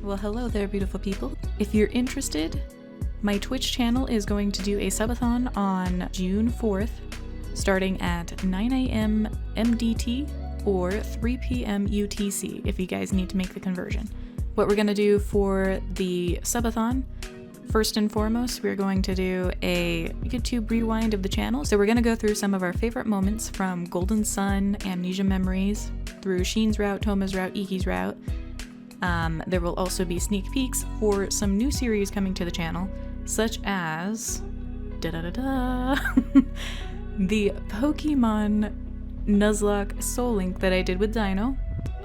Well, hello there, beautiful people. If you're interested, my Twitch channel is going to do a subathon on June 4th, starting at 9 a.m. MDT or 3 p.m. UTC, if you guys need to make the conversion. What we're going to do for the subathon, first and foremost, we're going to do a YouTube rewind of the channel. So we're going to go through some of our favorite moments from Golden Sun, Amnesia Memories, through Sheen's route, Toma's route, Iki's route. There will also be sneak peeks for some new series coming to the channel, such as the Pokemon Nuzlocke Soul Link that I did with Dino.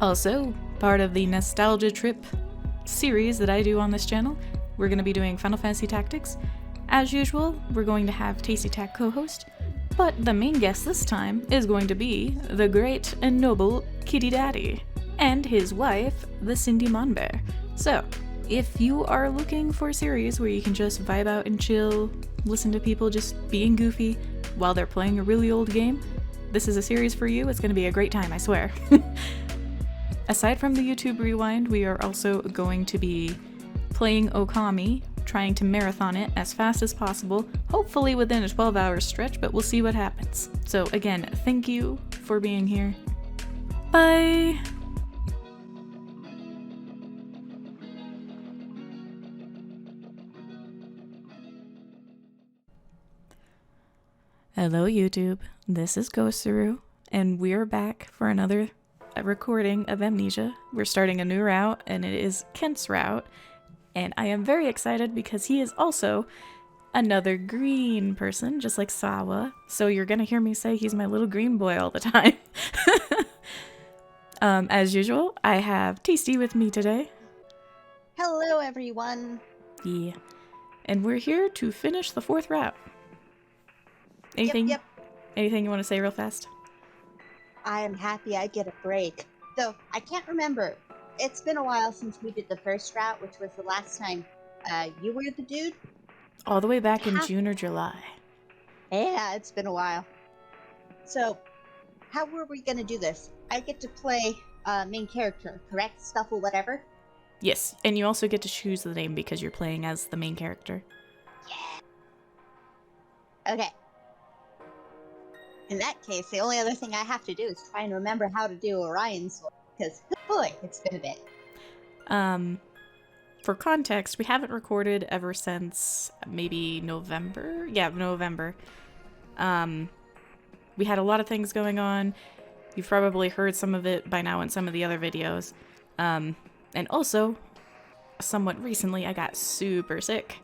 Also, part of the Nostalgia Trip series that I do on this channel, we're going to be doing Final Fantasy Tactics. As usual, we're going to have TasteyTac co-host, but the main guest this time is going to be the great and noble Kitty Daddy and his wife, the Cindy Monbear. So, if you are looking for a series where you can just vibe out and chill, listen to people just being goofy while they're playing a really old game, this is a series for you. It's going to be a great time, I swear. Aside from the YouTube rewind, we are also going to be playing Okami, trying to marathon it as fast as possible, hopefully within a 12-hour stretch, but we'll see what happens. So again, thank you for being here. Bye! Hello YouTube, this is Ghostsuru, and we're back for another recording of Amnesia. We're starting a new route, and it is Kent's route, and I am very excited because he is also another green person, just like Sawa, so you're gonna hear me say he's my little green boy all the time. As usual, I have Tasty with me today. Hello everyone! Yeah, and we're here to finish the 4th route. Anything you want to say real fast? I am happy I get a break. Though, I can't remember. It's been a while since we did the first route, which was the last time you were the dude? All the way back in June or July. Yeah, it's been a while. So, how were we going to do this? I get to play main character, correct? Stuffle whatever? Yes, and you also get to choose the name because you're playing as the main character. Yeah. Okay. In that case, the only other thing I have to do is try and remember how to do Orion's Sword, because, boy, it's been a bit. For context, we haven't recorded ever since maybe November? Yeah, November. We had a lot of things going on. You've probably heard some of it by now in some of the other videos. And also, somewhat recently, I got super sick.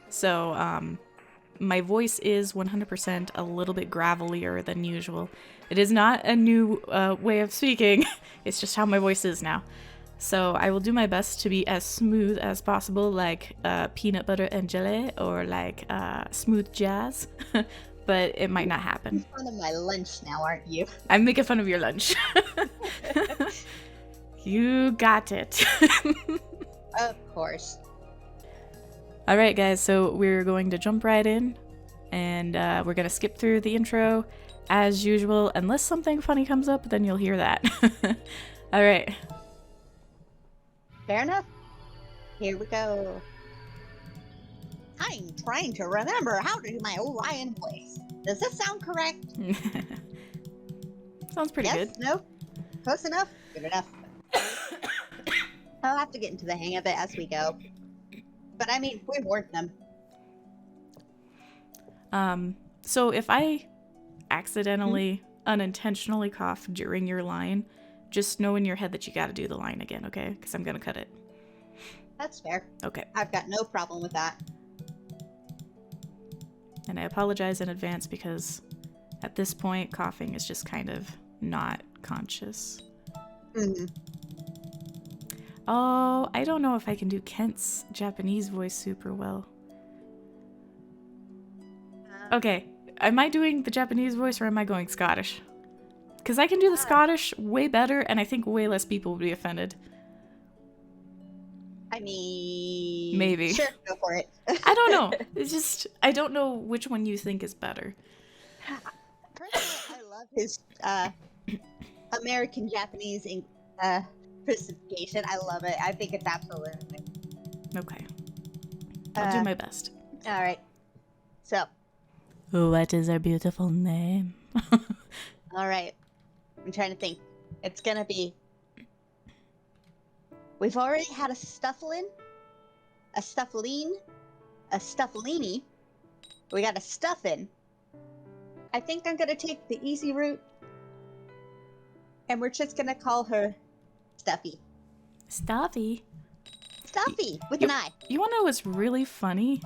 So, my voice is 100% a little bit gravelier than usual. It is not a new way of speaking, it's just how my voice is now. So I will do my best to be as smooth as possible, like peanut butter and jelly, or like smooth jazz, but it might not happen. You're making fun of my lunch now, aren't you? I'm making fun of your lunch. You got it. Of course. Alright guys, so we're going to jump right in, and we're going to skip through the intro as usual. Unless something funny comes up, then you'll hear that. Alright. Fair enough. Here we go. I'm trying to remember how to do my Orion voice. Does this sound correct? Sounds pretty good. No? Close enough? Good enough. I'll have to get into the hang of it as we go. But I mean, we warned them. So if I accidentally, unintentionally cough during your line, just know in your head that you gotta do the line again, okay? Because I'm gonna cut it. That's fair. Okay. I've got no problem with that. And I apologize in advance because at this point, coughing is just kind of not conscious. Mm-hmm. Oh, I don't know if I can do Kent's Japanese voice super well. Okay, am I doing the Japanese voice or am I going Scottish? Because I can do the Scottish way better, and I think way less people would be offended. I mean... Maybe. Sure, go for it. I don't know. It's just, I don't know which one you think is better. Personally, I love his American Japanese precipitation. I love it. I think it's absolutely. Okay. I'll do my best. All right. So, What is her beautiful name? all right. I'm trying to think. It's gonna be. We've already had a Stufflin, a Stuffleen, a Stufflini. We got a Stuffin. I think I'm gonna take the easy route, and we're just gonna call her Stuffy. Stuffy? Stuffy with an I. You wanna know what's really funny?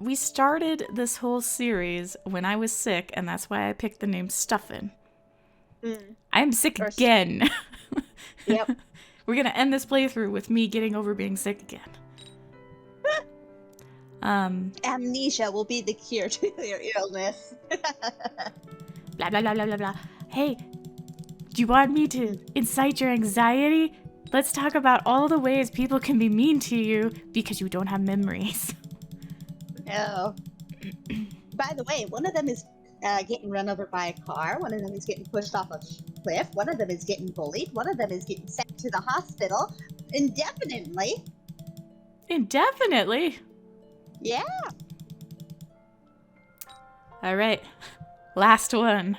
We started this whole series when I was sick, and that's why I picked the name Stuffin. I'm sick again. Yep. We're gonna end this playthrough with me getting over being sick again. Amnesia will be the cure to your illness. Blah, blah, blah, blah, blah, blah. Hey, do you want me to incite your anxiety? Let's talk about all the ways people can be mean to you because you don't have memories. Oh. By the way, one of them is getting run over by a car. One of them is getting pushed off a cliff. One of them is getting bullied. One of them is getting sent to the hospital indefinitely. Indefinitely? Yeah. All right. Last one.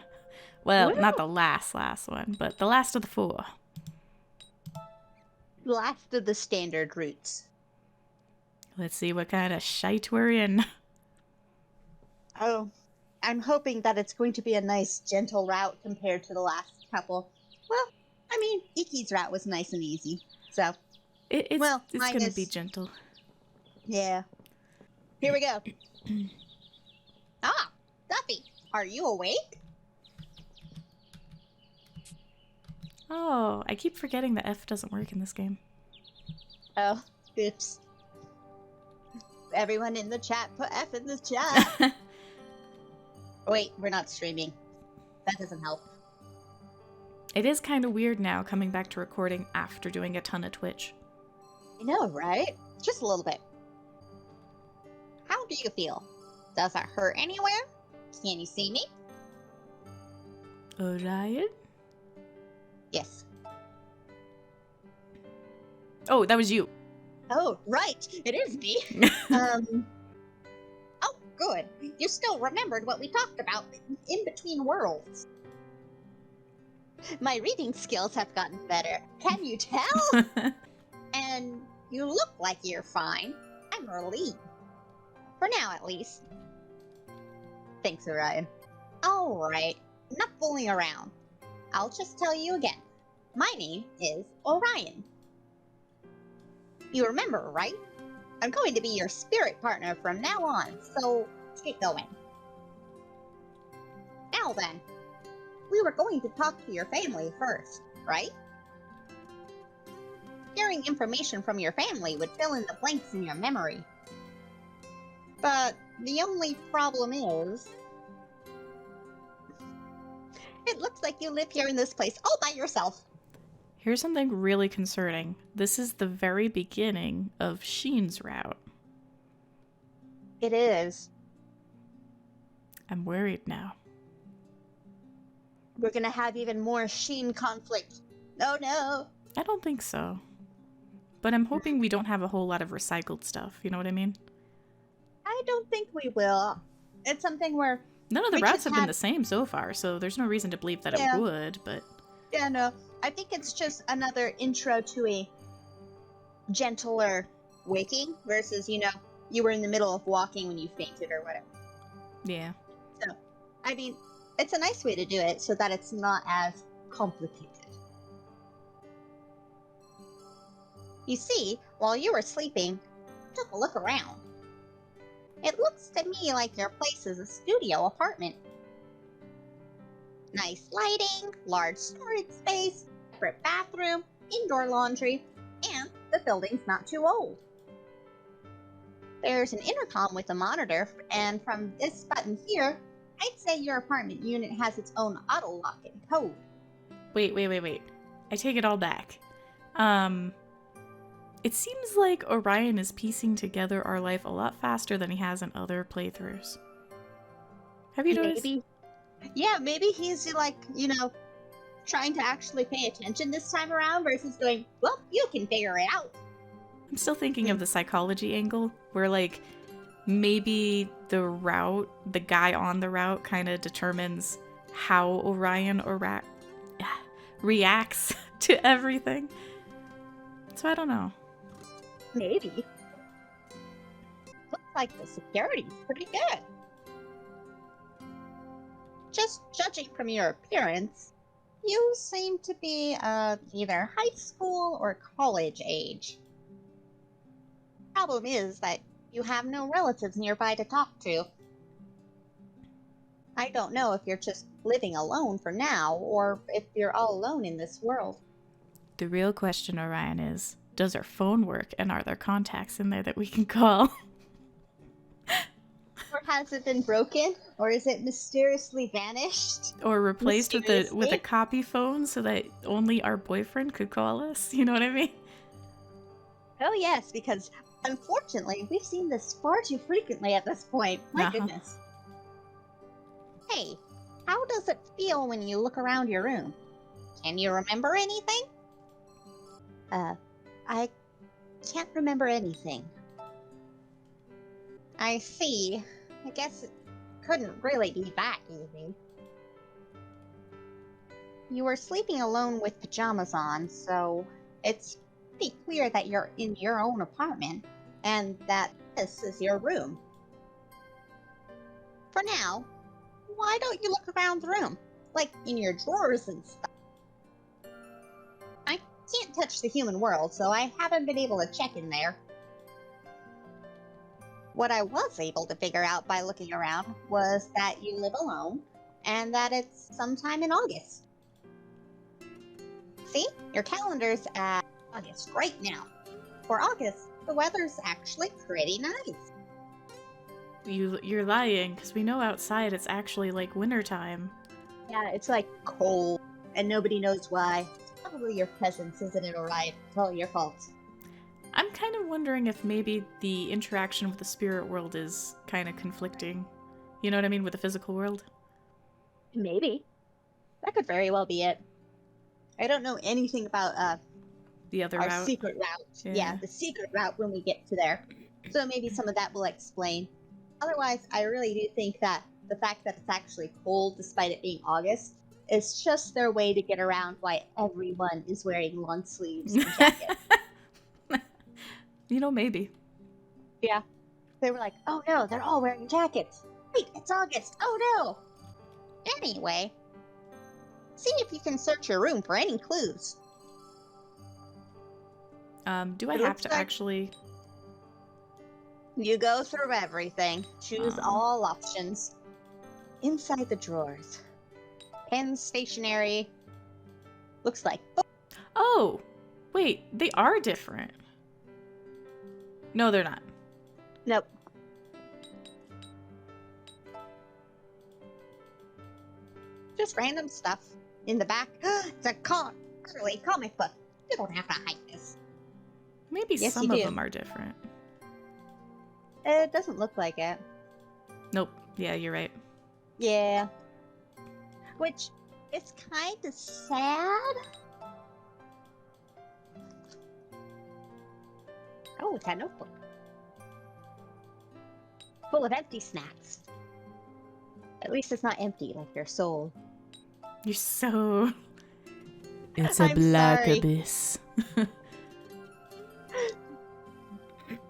Well, Woo. not the last one, but the last of the 4. Last of the standard routes. Let's see what kind of shite we're in. Oh, I'm hoping that it's going to be a nice, gentle route compared to the last couple. Well, I mean, Iki's route was nice and easy, so. It's mine gonna is- be gentle. Yeah. Here we go. Duffy, are you awake? Oh, I keep forgetting that F doesn't work in this game. Oh, oops. Everyone in the chat, put F in the chat. Wait, we're not streaming. That doesn't help. It is kind of weird now coming back to recording after doing a ton of Twitch. I know, right? Just a little bit. How do you feel? Does it hurt anywhere? Can you see me? Orion? Yes. Oh, that was you. Oh, right. It is me. Oh, good. You still remembered what we talked about in between worlds. My reading skills have gotten better. Can you tell? And you look like you're fine. I'm relieved. For now, at least. Thanks, Orion. Alright, enough fooling around. I'll just tell you again. My name is Orion. You remember, right? I'm going to be your spirit partner from now on, so keep going. Now then, we were going to talk to your family first, right? Hearing information from your family would fill in the blanks in your memory. But the only problem is... it looks like you live here in this place all by yourself. Here's something really concerning. This is the very beginning of Sheen's route. It is. I'm worried now. We're gonna have even more Sheen conflict. Oh no! I don't think so. But I'm hoping we don't have a whole lot of recycled stuff, you know what I mean? I don't think we will. It's something where... None of the we routes just have been had- the same so far, so there's no reason to believe that Yeah. it would, but... Yeah, no. I think it's just another intro to a gentler waking versus, you know, you were in the middle of walking when you fainted or whatever. Yeah. So, I mean, it's a nice way to do it so that it's not as complicated. You see, while you were sleeping, I took a look around. It looks to me like your place is a studio apartment. Nice lighting, large storage space, separate bathroom, indoor laundry, and the building's not too old. There's an intercom with a monitor, and from this button here, I'd say your apartment unit has its own auto lock and code. Wait. I take it all back. It seems like Orion is piecing together our life a lot faster than he has in other playthroughs. Have you noticed? Maybe. Yeah, maybe he's like, you know, trying to actually pay attention this time around versus going, well, you can figure it out. I'm still thinking of the psychology angle, where, like, maybe the guy on the route kind of determines how Orion reacts to everything. So I don't know. Maybe. Looks like the security's pretty good. Just judging from your appearance, you seem to be either high school or college age. Problem is that you have no relatives nearby to talk to. I don't know if you're just living alone for now, or if you're all alone in this world. The real question, Orion, is, does our phone work, and are there contacts in there that we can call? Or has it been broken? Or is it mysteriously vanished? Or replaced with a copy phone so that only our boyfriend could call us? You know what I mean? Oh yes, because unfortunately, we've seen this far too frequently at this point. My goodness. Hey, how does it feel when you look around your room? Can you remember anything? I can't remember anything. I see. I guess it couldn't really be that easy. You were sleeping alone with pajamas on, so it's pretty clear that you're in your own apartment, and that this is your room. For now, why don't you look around the room? Like, in your drawers and stuff. I can't touch the human world, so I haven't been able to check in there. What I was able to figure out by looking around was that you live alone, and that it's sometime in August. See? Your calendar's at August right now. For August, the weather's actually pretty nice. You're lying, because we know outside it's actually like wintertime. Yeah, it's like cold, and nobody knows why. It's probably your presence, isn't it, Orion? It's all your fault. I'm kind of wondering if maybe the interaction with the spirit world is kind of conflicting. You know what I mean, with the physical world? Maybe. That could very well be it. I don't know anything about the other our route. secret route. Yeah, the secret route when we get to there. So maybe some of that will explain. Otherwise, I really do think that the fact that it's actually cold despite it being August is just their way to get around why everyone is wearing long sleeves and jackets. You know, maybe. Yeah. They were like, oh no, they're all wearing jackets. Wait, it's August. Oh no. Anyway, see if you can search your room for any clues. Do I have to actually... You go through everything. Choose all options. Inside the drawers. Pens, stationery. Looks like... Oh! Wait, they are different. No, they're not. Nope. Just random stuff. In the back, it's a early comic book. You don't have to hide this. Maybe Yes, some you of do. them are different. It doesn't look like it. Nope. Yeah, you're right. Yeah. Which is kind of sad. Oh, it's a notebook. Full of empty snacks. At least it's not empty like your soul. You're so... It's a I'm black sorry. abyss.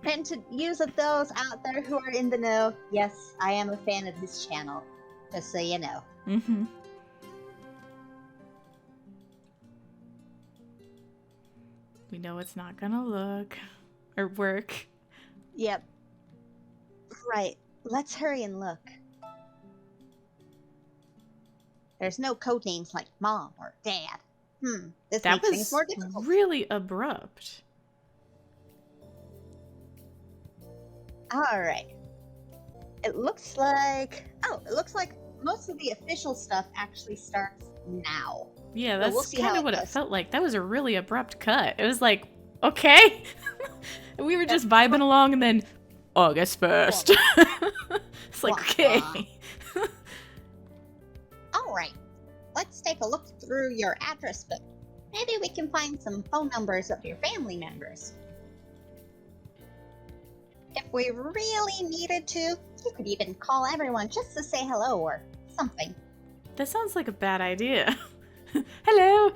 And to use of those out there who are in the know, yes, I am a fan of this channel. Just so you know. Mm-hmm. We know it's not gonna look or work. Yep. Right. Let's hurry and look. There's no code names like Mom or Dad. This That makes things was more difficult. really abrupt. Alright. It looks like... Oh, it looks like most of the official stuff actually starts now. Yeah, So that's we'll see kind how of what it goes. felt like. That was a really abrupt cut. It was like, okay. We were just vibing along and then August 1st. It's like, okay. Alright. let's take a look through your address book. Maybe we can find some phone numbers of your family members. If we really needed to, you could even call everyone just to say hello or something. That sounds like a bad idea. Hello!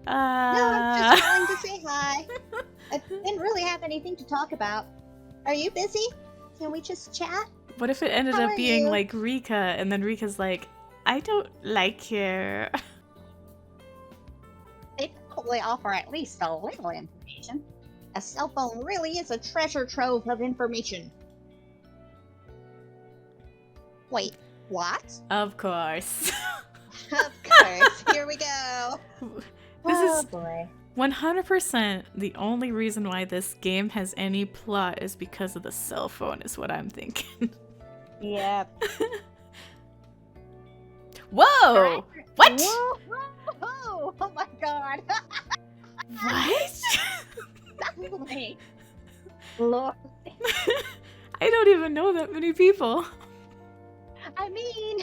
No, I'm just calling to say hi. I didn't really have anything to talk about. Are you busy? Can we just chat? What if it ended How up are being you? like Rika, and then Rika's like, I don't like you. They probably offer at least a little information. A cell phone really is a treasure trove of information. Wait, what? Of course. Of course, here we go. This is boy. 100% the only reason why this game has any plot is because of the cell phone, is what I'm thinking. Yep. Whoa! What? Whoa, whoa, oh my god. What? Suddenly. Lord. I don't even know that many people. I mean,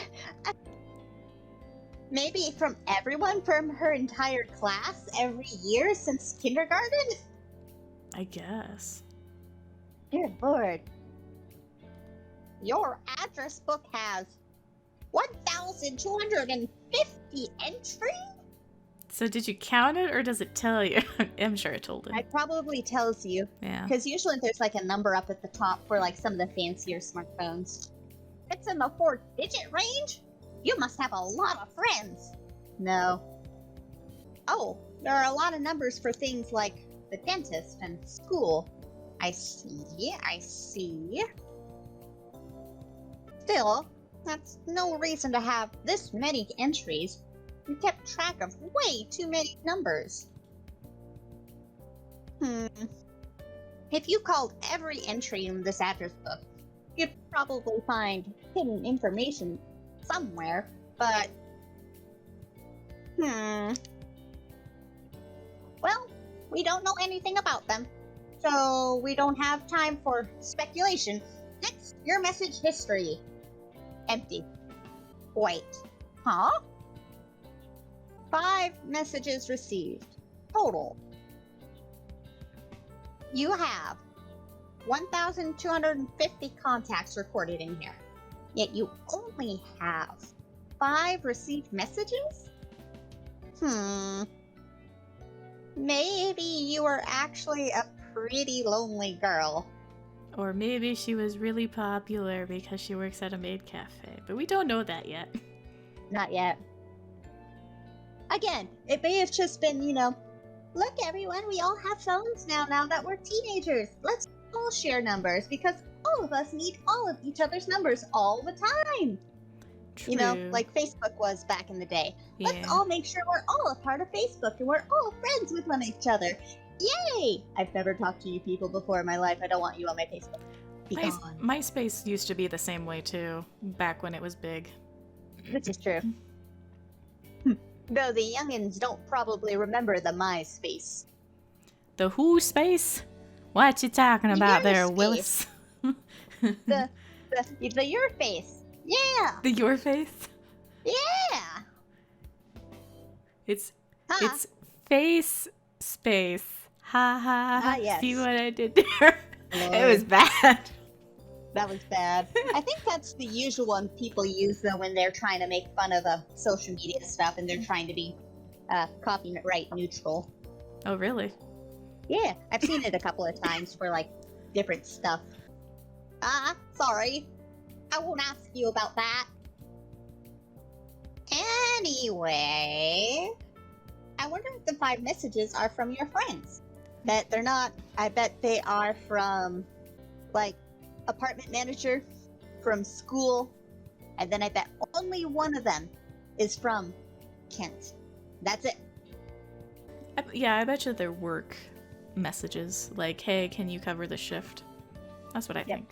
maybe from everyone from her entire class every year since kindergarten? I guess. Dear Lord. Your address book has 1,250 entries? So did you count it, or does it tell you? I'm sure it told it. It probably tells you. Yeah. Because usually there's like a number up at the top for like some of the fancier smartphones. It's in the 4-digit range? You must have a lot of friends. No. Oh, there are a lot of numbers for things like the dentist and school. I see, I see. Still, that's no reason to have this many entries. You kept track of way too many numbers. If you called every entry in this address book, you'd probably find hidden information somewhere, but... Well, we don't know anything about them, so we don't have time for speculation. Next, your message history. Empty. Wait. Huh? 5 messages received. Total. You have 1,250 contacts recorded in here. Yet you only have 5 received messages? Maybe you were actually a pretty lonely girl. Or maybe she was really popular because she works at a maid cafe. But we don't know that yet. Not yet. Again, it may have just been, look everyone, we all have phones now that we're teenagers. Let's all share numbers because all of us need all of each other's numbers all the time. True. Like Facebook was back in the day. Yeah. Let's all make sure we're all a part of Facebook and we're all friends with each other. Yay! I've never talked to you people before in my life. I don't want you on my Facebook. Be gone. MySpace used to be the same way too, back when it was big. This is true. Though the youngins don't probably remember the MySpace. The who space? What you talking about there, Willis? The your face. Yeah. The your face? Yeah. It's face space. Ha ha. Yes. See what I did there? Lord. It was bad. That was bad. I think that's the usual one people use though when they're trying to make fun of social media stuff and they're trying to be copyright neutral. Oh, really? Yeah, I've seen it a couple of times for like different stuff. Sorry. I won't ask you about that. Anyway, I wonder if the 5 messages are from your friends. Bet they're not. I bet they are from, like, apartment manager, from school, and then I bet only one of them is from Kent. That's it. I bet you they're work messages. Like, hey, can you cover the shift? That's what I think.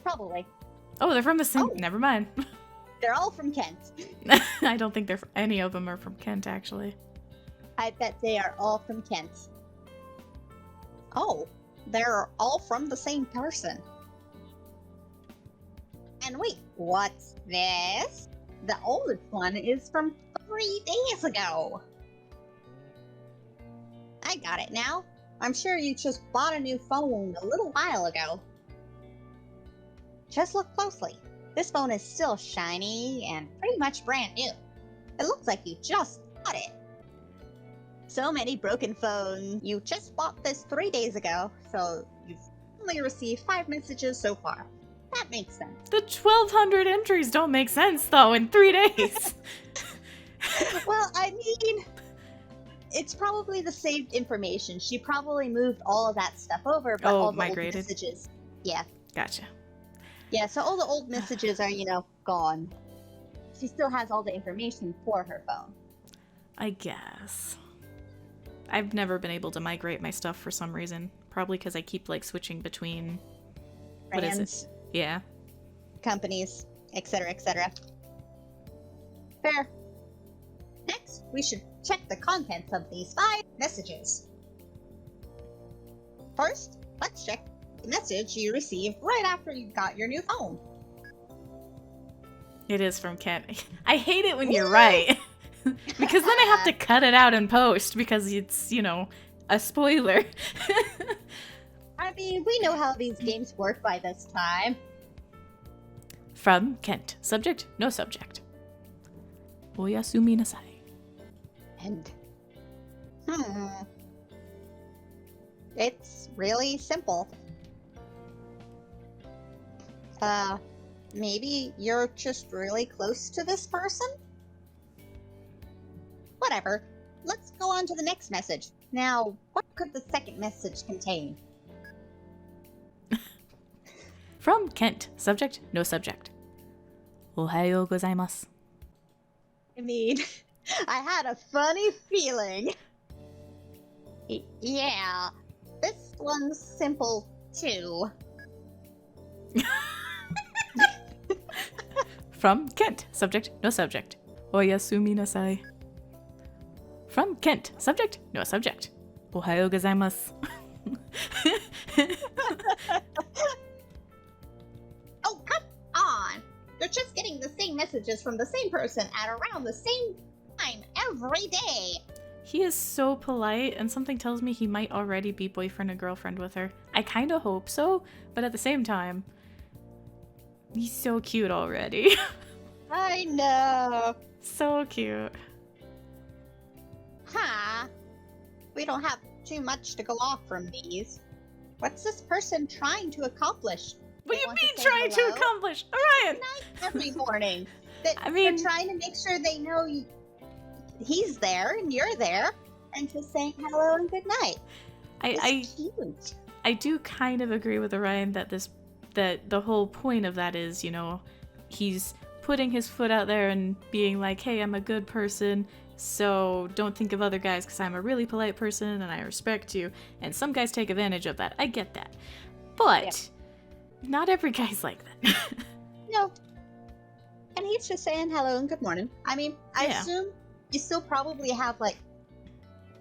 Probably. Oh, they're from the same. Oh. Never mind. They're all from Kent. I don't think any of them are from Kent, actually. I bet they are all from Kent. Oh, they're all from the same person. And wait, what's this? the oldest one is from 3 days ago. I got it now. I'm sure you just bought a new phone a little while ago. Just look closely. This phone is still shiny and pretty much brand new. It looks like you just got it. So many broken phones. You just bought this 3 days ago, so you've only received 5 messages so far. That makes sense. The 1,200 entries don't make sense, though, in 3 days. Well, I mean, it's probably the saved information. She probably moved all of that stuff over, but all the migrated. old messages. Yeah. Gotcha. Yeah, so all the old messages are, gone. She still has all the information for her phone. I guess. I've never been able to migrate my stuff for some reason. Probably because I keep, switching between... What is it? Yeah. Companies, etc., etc. Fair. Next, we should check the contents of these 5 messages. First, let's check the message you received right after you got your new phone. It is from Kent. I hate it when you're right. Because then I have to cut it out and post because it's, a spoiler. I mean, we know how these games work by this time. From Kent. Subject, no subject. Oyasumi nasai. And, it's really simple. Maybe you're just really close to this person? Whatever. Let's go on to the next message. Now, what could the second message contain? From Kent. Subject, no subject. Ohayou gozaimasu. I mean, I had a funny feeling. Yeah, this one's simple too. From Kent. Subject, no subject. Oyasumi nasai. From Kent. Subject, no subject. Ohayou gozaimasu. Oh, come on! You're just getting the same messages from the same person at around the same time every day. He is so polite, and something tells me he might already be boyfriend and girlfriend with her. I kind of hope so, but at the same time, he's so cute already. I know. So cute. Huh. We don't have too much to go off from these. What's this person trying to accomplish? What do They you want to mean say trying to hello? accomplish? Orion! Every morning. That I mean- they're trying to make sure they know he's there and you're there, and just saying hello and good night. It's cute. I do kind of agree with Orion that the whole point of that is, he's putting his foot out there and being like, hey, I'm a good person, so don't think of other guys because I'm a really polite person and I respect you. And some guys take advantage of that. I get that. But not every guy's like that. No. And he's just saying hello and good morning. I mean, I assume you still probably have, a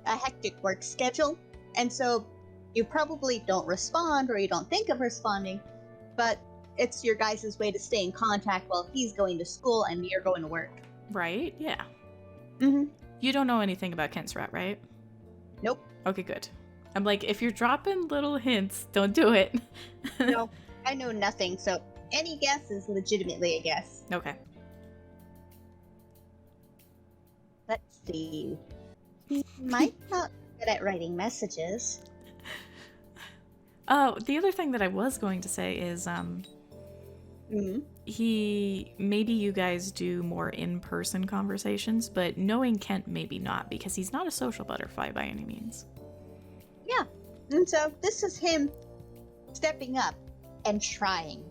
hectic work schedule, and so you probably don't respond or you don't think of responding, but it's your guys' way to stay in contact while he's going to school and you're going to work. Right? Yeah. Mm-hmm. You don't know anything about Kent's rat, right? Nope. Okay, good. I'm like, if you're dropping little hints, don't do it. No, I know nothing, so any guess is legitimately a guess. Okay. Let's see. He might not be good at writing messages. Oh, the other thing that I was going to say is, maybe you guys do more in-person conversations, but knowing Kent, maybe not, because he's not a social butterfly by any means. Yeah, and so this is him stepping up and trying,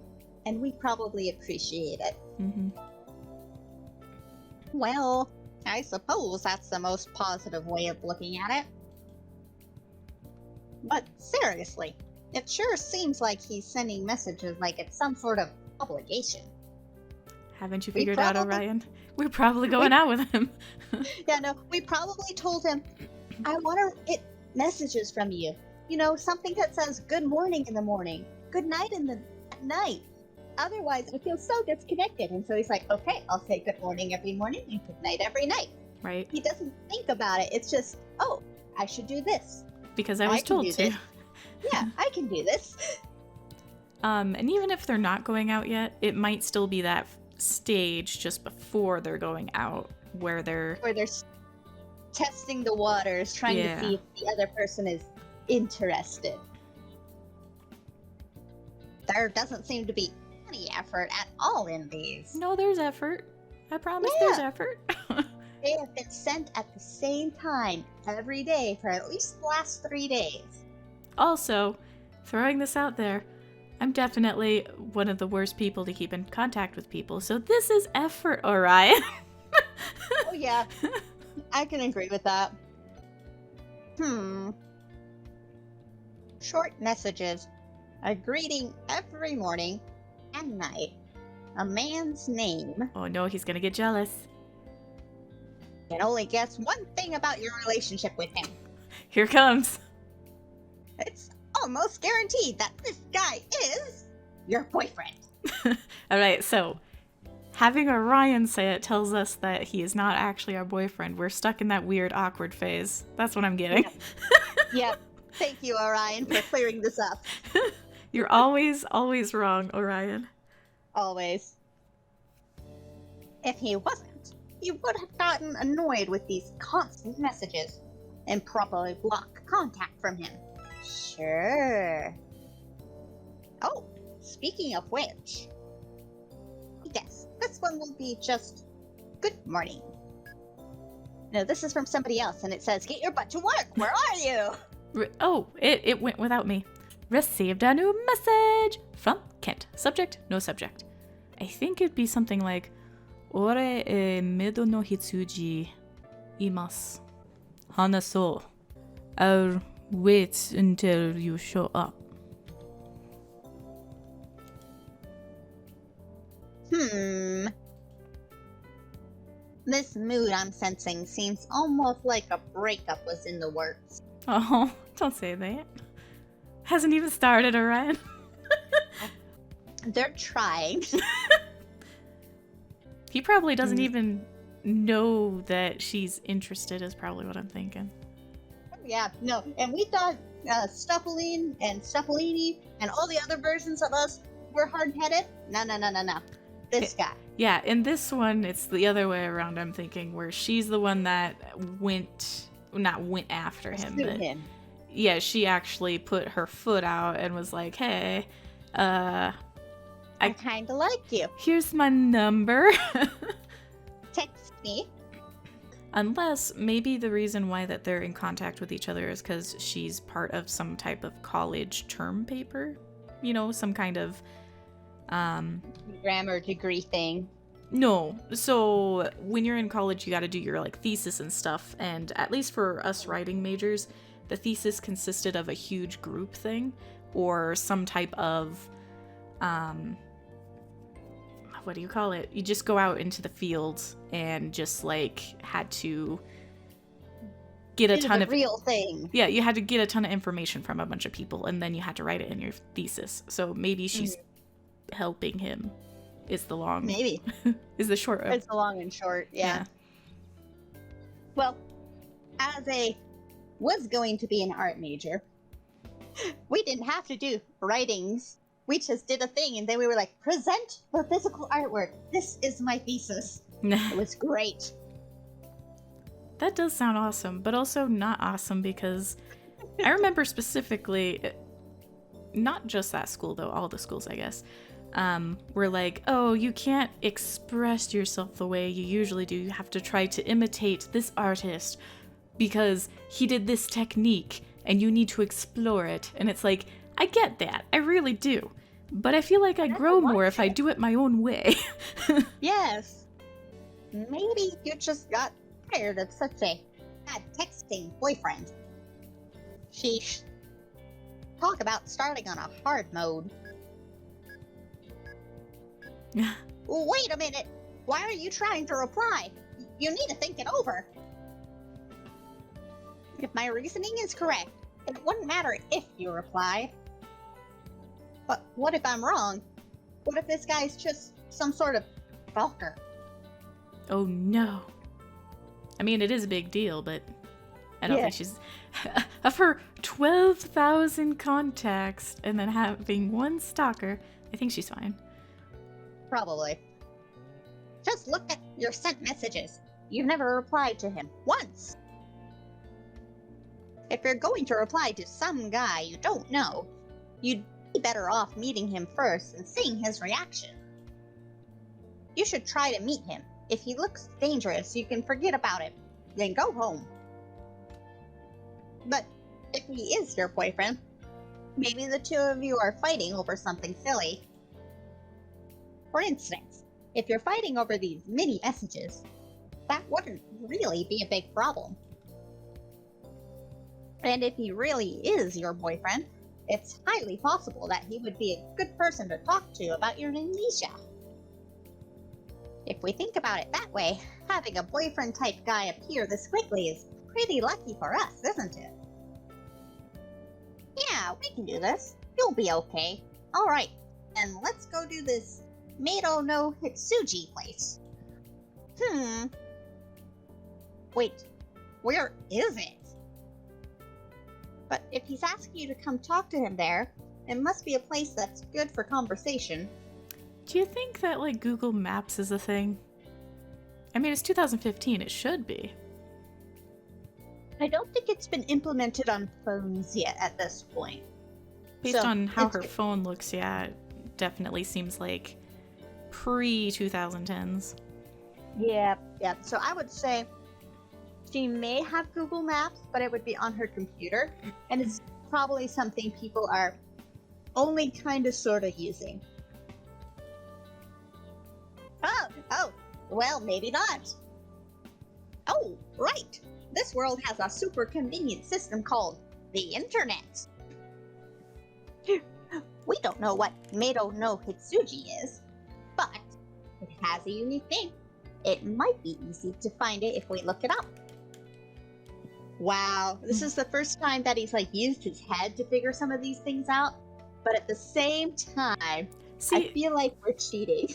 and we probably appreciate it. Mm-hmm. Well, I suppose that's the most positive way of looking at it. But seriously, it sure seems like he's sending messages like it's some sort of obligation. Haven't you figured out, Orion? We're probably going out with him. Yeah, no, we probably told him, I want to get messages from you. You know, something that says good morning in the morning, good night in the night. Otherwise, I feel so disconnected. And so he's like, okay, I'll say good morning every morning and good night every night. Right. He doesn't think about it. It's just, oh, I should do this. Because I was told to. Yeah, I can do this. And even if they're not going out yet, it might still be that stage just before they're going out where they're testing the waters, trying to see if the other person is interested. There doesn't seem to be any effort at all in these. No, there's effort. I promise there's effort. They have been sent at the same time every day for at least the last 3 days. Also, throwing this out there, I'm definitely one of the worst people to keep in contact with people, so this is effort, Orion. Oh yeah, I can agree with that. Short messages. A greeting every morning and night. A man's name. Oh no, he's gonna get jealous. Can only guess one thing about your relationship with him. Here comes. It's almost guaranteed that this guy is your boyfriend. Alright, so having Orion say it tells us that he is not actually our boyfriend. We're stuck in that weird, awkward phase. That's what I'm getting. Yep. Thank you, Orion, for clearing this up. You're always wrong, Orion. Always. If he wasn't, he would have gotten annoyed with these constant messages and probably block contact from him. Sure. Oh, speaking of which, yes, this one will be just good morning. No, this is from somebody else, and it says, get your butt to work. Where are you? It went without me. Received a new message from Kent. Subject, no subject. I think it'd be something like, Ore e medo no hitsuji imasu. Hanaso. I'll wait until you show up. This mood I'm sensing seems almost like a breakup was in the works. Oh, don't say that. Hasn't even started, Orion. They're trying. He probably doesn't even know that she's interested, is probably what I'm thinking. Yeah, no, and we thought Stuffling and Stuffalini and all the other versions of us were hard-headed. No. This guy. Yeah, in this one, it's the other way around, I'm thinking, where she's the one that not went after him, but yeah, she actually put her foot out and was like, hey, I kind of like you. Here's my number. Text me. Unless maybe the reason why that they're in contact with each other is because she's part of some type of college term paper. You know, some kind of grammar degree thing. No. So when you're in college, you got to do your like thesis and stuff. And at least for us writing majors, the thesis consisted of a huge group thing or some type of, what do you call it? You just go out into the fields and just like had to get a ton of real thing. Yeah, you had to get a ton of information from a bunch of people and then you had to write it in your thesis. So maybe she's helping him is the long is the short it's the long and short. Yeah. Well, as was going to be an art major, we didn't have to do writings. We just did a thing and then we were like, present the physical artwork. This is my thesis. It was great. That does sound awesome, but also not awesome because I remember specifically, not just that school though, all the schools I guess, were like, oh, you can't express yourself the way you usually do. You have to try to imitate this artist because he did this technique and you need to explore it. And it's like, I get that. I really do. But I feel like I grow more if I do it my own way. Yes. Maybe you just got tired of such a bad texting boyfriend. Sheesh. Talk about starting on a hard mode. Wait a minute. Why are you trying to reply? You need to think it over. If my reasoning is correct, it wouldn't matter if you replied. But what if I'm wrong? What if this guy's just some sort of stalker? Oh no. I mean, it is a big deal, but I don't think she's... Of her 12,000 contacts and then having one stalker, I think she's fine. Probably. Just look at your sent messages. You've never replied to him once. If you're going to reply to some guy you don't know, you'd be better off meeting him first and seeing his reaction. You should try to meet him. If he looks dangerous, you can forget about him. Then go home. But if he is your boyfriend, maybe the two of you are fighting over something silly. For instance, if you're fighting over these mini messages, that wouldn't really be a big problem. And if he really is your boyfriend, it's highly possible that he would be a good person to talk to about your amnesia. If we think about it that way, having a boyfriend-type guy appear this quickly is pretty lucky for us, isn't it? Yeah, we can do this. You'll be okay. Alright, then let's go do this Mado no Hitsuji place. Wait, where is it? But if he's asking you to come talk to him there, it must be a place that's good for conversation. Do you think that, like, Google Maps is a thing? I mean, it's 2015, it should be. I don't think it's been implemented on phones yet at this point. Based on how her phone looks, yeah, it definitely seems like pre-2010s. Yeah. So I would say she may have Google Maps, but it would be on her computer. And it's probably something people are only kind of sort of using. Oh, well, maybe not. Oh, right. This world has a super convenient system called the Internet. We don't know what Mado no Hitsuji is, but it has a unique name. It might be easy to find it if we look it up. Wow, this is the first time that he's used his head to figure some of these things out, but at the same time, I feel like we're cheating.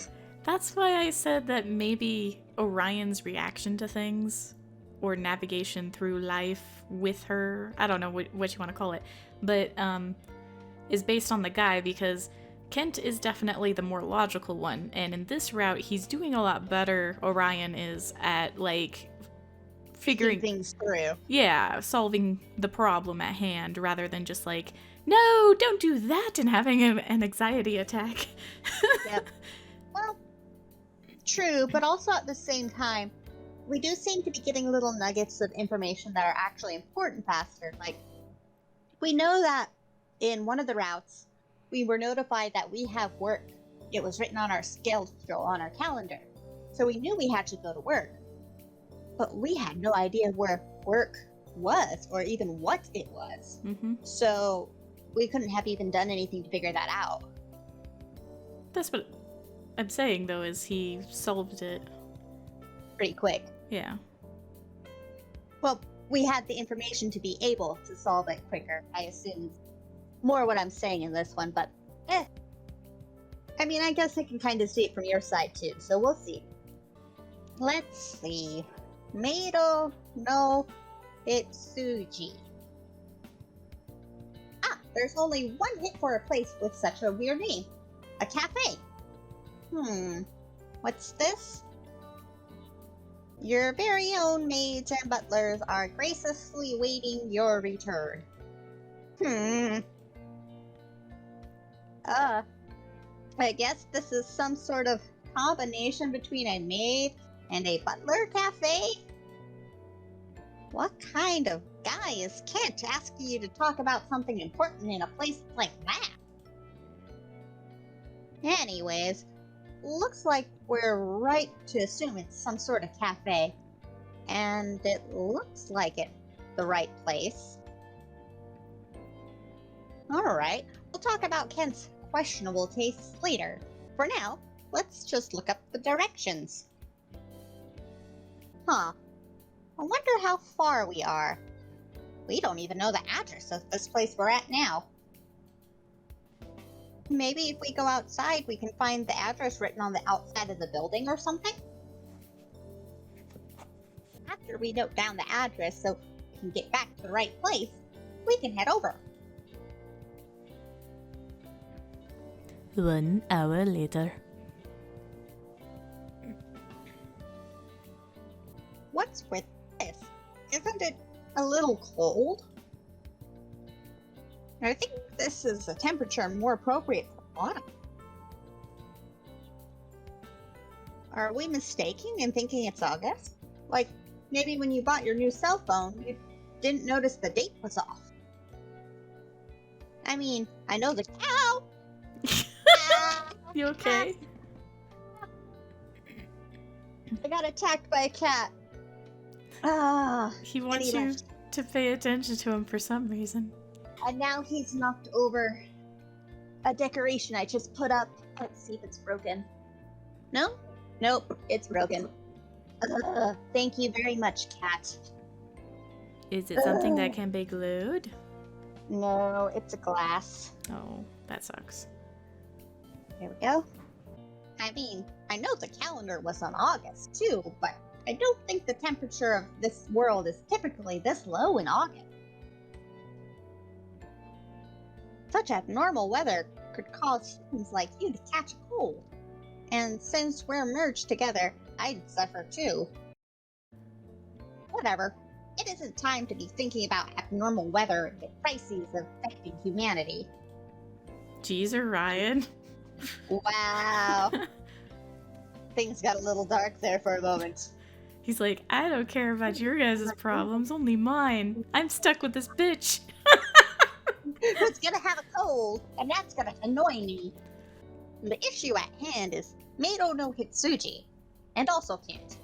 That's why I said that maybe Orion's reaction to things, or navigation through life with her, I don't know what you want to call it, but is based on the guy, because Kent is definitely the more logical one, and in this route, he's doing a lot better, Orion is, at, figuring things through. Yeah, solving the problem at hand, rather than just no, don't do that, and having an anxiety attack. Yep. Well, true, but also at the same time, we do seem to be getting little nuggets of information that are actually important faster. We know that in one of the routes, we were notified that we have work. It was written on our schedule on our calendar. So we knew we had to go to work. But we had no idea where work was, or even what it was. Mm-hmm. So we couldn't have even done anything to figure that out. That's what I'm saying, though, is he solved it pretty quick. Yeah. Well, we had the information to be able to solve it quicker, I assume. More what I'm saying in this one, but I mean, I guess I can kind of see it from your side too, so we'll see. Let's see. Mado no Hitsuji. Ah, there's only one hit for a place with such a weird name. A cafe. What's this? Your very own maids and butlers are graciously waiting your return. I guess this is some sort of combination between a maid and a butler cafe? What kind of guy is Kent asking you to talk about something important in a place like that? Anyways, looks like we're right to assume it's some sort of cafe. And it looks like it's the right place. Alright, we'll talk about Kent's questionable tastes later. For now, let's just look up the directions. I wonder how far we are. We don't even know the address of this place we're at now. Maybe if we go outside, we can find the address written on the outside of the building or something? After we note down the address so we can get back to the right place, we can head over. 1 hour later. What's with this? Isn't it a little cold? I think this is a temperature more appropriate for autumn. Are we mistaken in thinking it's August? Like, maybe when you bought your new cell phone, you didn't notice the date was off. I mean, I know the cow. You okay? I got attacked by a cat. He wants you to pay attention to him for some reason. And now he's knocked over a decoration I just put up. Let's see if it's broken. No? Nope, it's broken. Thank you very much, cat. Is it something that can be glued? No, it's a glass. Oh, that sucks. There we go. I mean, I know the calendar was on August too, but I don't think the temperature of this world is typically this low in August. Such abnormal weather could cause humans like you to catch a cold. And since we're merged together, I'd suffer too. Whatever. It isn't time to be thinking about abnormal weather and the crises affecting humanity. Jeezer, Ryan. Wow. Things got a little dark there for a moment. He's like, I don't care about your guys' problems, only mine. I'm stuck with this bitch. Who's gonna have a cold, and that's gonna annoy me. The issue at hand is Mado no Hitsuji, and also can't.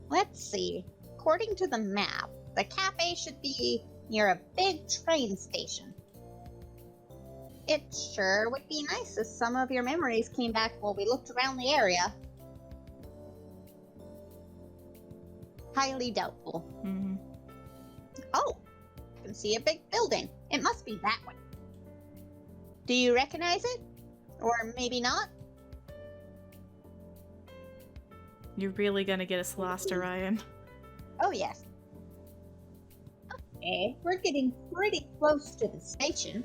Let's see. According to the map, the cafe should be near a big train station. It sure would be nice if some of your memories came back while we looked around the area. Highly doubtful. Mm-hmm. Oh, I can see a big building. It must be that one. Do you recognize it? Or maybe not? You're really gonna get us lost, Orion. Oh, yes. Okay, we're getting pretty close to the station.